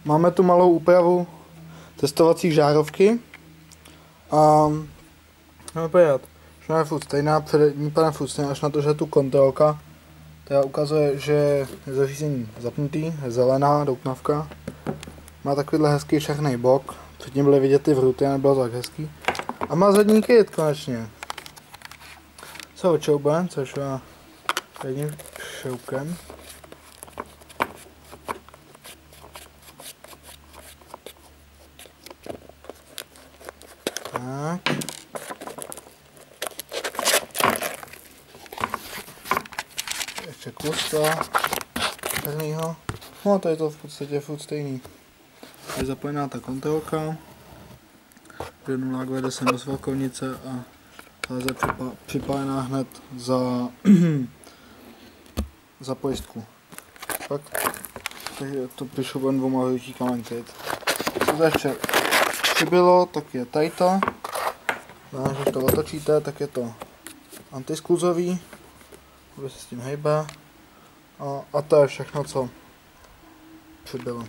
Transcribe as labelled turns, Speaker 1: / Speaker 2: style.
Speaker 1: Máme tu malou úpravu testovací žárovky a máme podívat. Všechno je furt stejná, přední panel furt stejná, až na to, že tu kontrolka, která ukazuje, že je zařízení zapnutý, je zelená doutnavka. Má takovýhle hezký šachnej bok, předtím byly vidět ty vruty a nebylo tak hezký. A má zadní kryt konečně. Co očouben, což má jedním šoukem. Tak. Ještě kus toho černýho. No to je to v podstatě furt stejný. Je zapojená ta kontrolka. Jednu vede sem do svakovnice a ta je připojená hned za pojistku. Pak to přišlo dvouma vyutíkám kryt. Co to ještě přibylo, tak je tady to. Když to otočíte, tak je to antiskluzový, aby se s tím hejbe. A to je všechno, co přibylo.